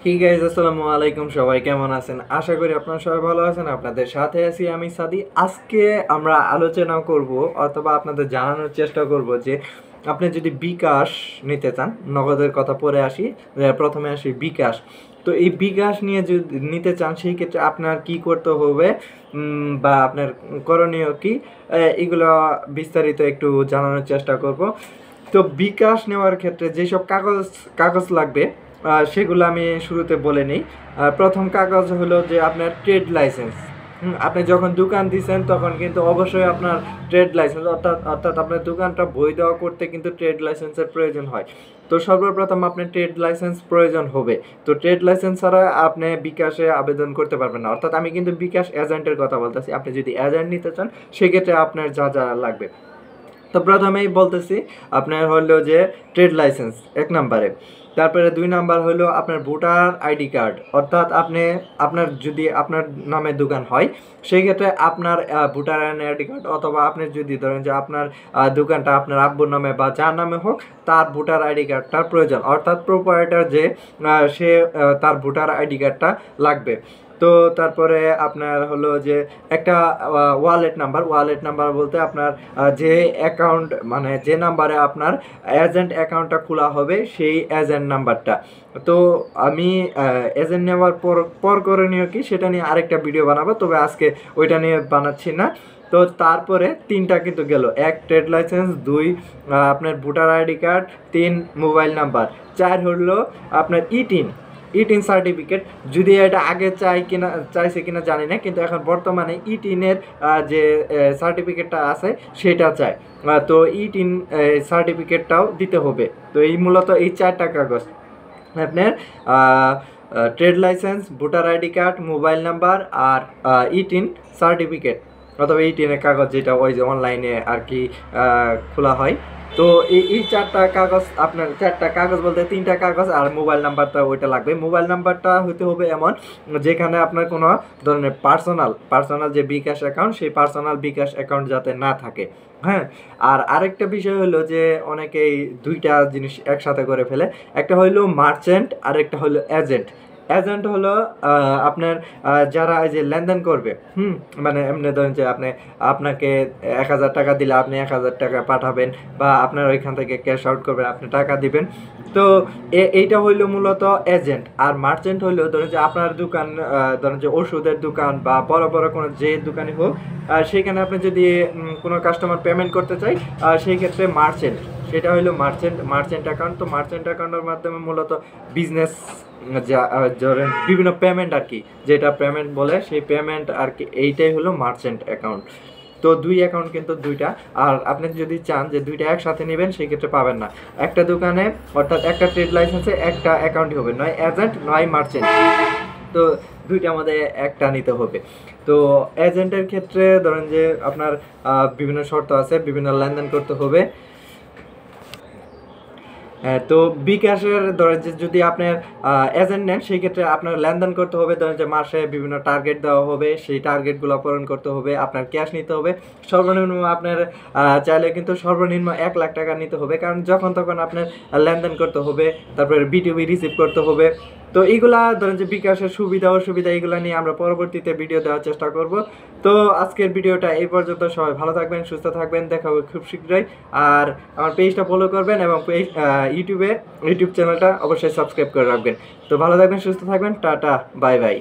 হি guys, আসসালামু আলাইকুম। সবাই কেমন আছেন? আশা করি আপনারা সবাই ভালো আছেন। আপনাদের সাথে আছি আমি সাদি। আজকে আমরা আলোচনা করব অথবা আপনাদের জানানোর চেষ্টা করব যে আপনি যদি বিকাশ নিতে চান, নগদের কথা পরে আসি, প্রথমে আসি বিকাশ। তো এই বিকাশ নিয়ে যদি নিতে চান সেই ক্ষেত্রে আপনার কি করতে হবে বা আপনার করণীয় কি, এগুলো বিস্তারিত একটু জানানোর চেষ্টা করব। তো বিকাশ নেওয়ার ক্ষেত্রে যেসব কাগজ কাগজ লাগবে সেগুলো আমি শুরুতে বলে নিই। প্রথম কাগজ হলো যে আপনার ট্রেড লাইসেন্স। আপনি যখন দোকান দিচ্ছেন তখন কিন্তু অবশ্যই আপনার ট্রেড লাইসেন্স অর্থাৎ আপনার দোকানটা বৈধ করতে কিন্তু ট্রেড লাইসেন্সের প্রয়োজন হয়। তো সর্বপ্রথম আপনার ট্রেড লাইসেন্স প্রয়োজন হবে। তো ট্রেড লাইসেন্স ছাড়া আপনি বিকাশে আবেদন করতে পারবেন না। অর্থাৎ আমি কিন্তু বিকাশ এজেন্টের কথা বলতেছি। আপনি যদি এজেন্ট নিতে চান সেক্ষেত্রে আপনার যা যা লাগবে, তো প্রথমেই বলতেছি আপনার হলো যে ট্রেড লাইসেন্স এক নম্বরে। তারপরে 2 নাম্বার হলো আপনার ভোটার আইডি কার্ড। অর্থাৎ আপনার যদি আপনার নামে দোকান হয় সেই ক্ষেত্রে আপনার ভোটার আইডি কার্ড, অথবা আপনি যদি ধরেন যে আপনার দোকানটা আপনার আব্বুর নামে বা যার নামে হোক তার ভোটার আইডি কার্ডটার প্রয়োজন। অর্থাৎ প্রোপাইটার যে সে তার ভোটার আইডি কার্ডটা লাগবে। তো তারপরে আপনার হলো যে একটা ওয়ালেট নাম্বার বলতে আপনার যে অ্যাকাউন্ট, মানে যে নাম্বারে আপনার এজেন্ট অ্যাকাউন্টটা খোলা হবে সেই এজেন্ট নাম্বারটা। তো আমি এজেন্ট নেওয়ার পর করণীয় কি সেটা নিয়ে আরেকটা ভিডিও বানাবো, তবে আজকে ওইটা নিয়ে বানাচ্ছি না। তো তারপরে 3টা কিন্তু গেল, 1 ট্রেড লাইসেন্স, 2 আপনার voter ID card, 3 mobile number, 4 হলো আপনার ইটিন সার্টিফিকেট। যদি এটা আগে চাইছে কিনা জানি না, কিন্তু এখন বর্তমানে ইটিনের যে সার্টিফিকেটটা আছে সেটা চাই। তো ইটিন সার্টিফিকেটটাও দিতে হবে। তো এই মূলত এই 4টা কাগজ আপনার trade licence, voter ID card, mobile number আর ইটিন সার্টিফিকেট অথবা ইটিনের কাগজ, যেটা ওই যে অনলাইনে আর কি খোলা হয়। তো এই 4টা কাগজ, আপনার 4টা কাগজ বলতে 3টা কাগজ আর মোবাইল নাম্বারটা ওইটা লাগবে। মোবাইল নাম্বারটা হতে হবে এমন যেখানে আপনার কোনো ধরনের পার্সোনাল যে বিকাশ অ্যাকাউন্ট, সেই পার্সোনাল বিকাশ অ্যাকাউন্ট যাতে না থাকে। হ্যাঁ, আর আরেকটা বিষয় হলো যে অনেকেই 2টা জিনিস একসাথে করে ফেলে। একটা হলো মার্চেন্ট আর একটা হলো এজেন্ট। এজেন্ট হলো আপনার যারা এই যে লেনদেন করবে, মানে এমনি ধরেন যে আপনাকে 1000 টাকা দিলে আপনি 1000 টাকা পাঠাবেন, বা আপনার ওইখান থেকে ক্যাশ আউট করবেন, আপনি টাকা দিবেন। তো এইটা হইলো মূলত এজেন্ট। আর মার্চেন্ট হইলো ধরেন যে আপনার দোকান, ধরেন যে ওষুধের দোকান বা বড় বড় কোনো যে দোকানই হোক, সেখানে আপনি যদি কোনো কাস্টমার পেমেন্ট করতে চাই সেই ক্ষেত্রে মার্চেন্ট, সেটা হইলো মার্চেন্ট অ্যাকাউন্ট। তো মার্চেন্ট অ্যাকাউন্টের মাধ্যমে মূলত বিজনেস যা ধরেন বিভিন্ন পেমেন্ট আর কি, যেটা পেমেন্ট বলে সেই পেমেন্ট আর কি, এইটাই হলো মার্চেন্ট অ্যাকাউন্ট। তো 2 অ্যাকাউন্ট কিন্তু 2টা। আর আপনি যদি চান যে 2টা একসাথে নেবেন সেই ক্ষেত্রে পাবেন না। একটা দোকানে অর্থাৎ একটা ট্রেড লাইসেন্সে একটা অ্যাকাউন্টই হবে, নয় এজেন্ট নয় মার্চেন্ট। তো 2টার মধ্যে একটা নিতে হবে। তো এজেন্টের ক্ষেত্রে ধরেন যে আপনার বিভিন্ন শর্ত আছে, বিভিন্ন লেনদেন করতে হবে। তো বিকাশের ধরেন যে যদি আপনার এজেন্ট নেন সেই ক্ষেত্রে আপনার লেনদেন করতে হবে। ধরেন যে মাসে বিভিন্ন টার্গেট দেওয়া হবে, সেই টার্গেটগুলো পূরণ করতে হবে, আপনার ক্যাশ নিতে হবে। সর্বনিম্ন আপনার চাইলে কিন্তু সর্বনিম্ন 1 লাখ টাকা নিতে হবে, কারণ যখন তখন আপনার লেনদেন করতে হবে। তারপরে বিটিভি রিসিভ করতে হবে। তো এইগুলা ধরেন যে বিকাশের সুবিধা অসুবিধা, এইগুলো নিয়ে আমরা পরবর্তীতে ভিডিও দেওয়ার চেষ্টা করব। তো আজকের ভিডিওটা এই পর্যন্ত। সবাই ভালো থাকবেন, সুস্থ থাকবেন, দেখা হবে খুব শীঘ্রই। আর আমার পেজটা ফলো করবেন এবং ইউটিউব চ্যানেলটা অবশ্যই সাবস্ক্রাইব করে রাখবেন। তো ভালো থাকবেন, সুস্থ থাকবেন, টাটা, বাই বাই।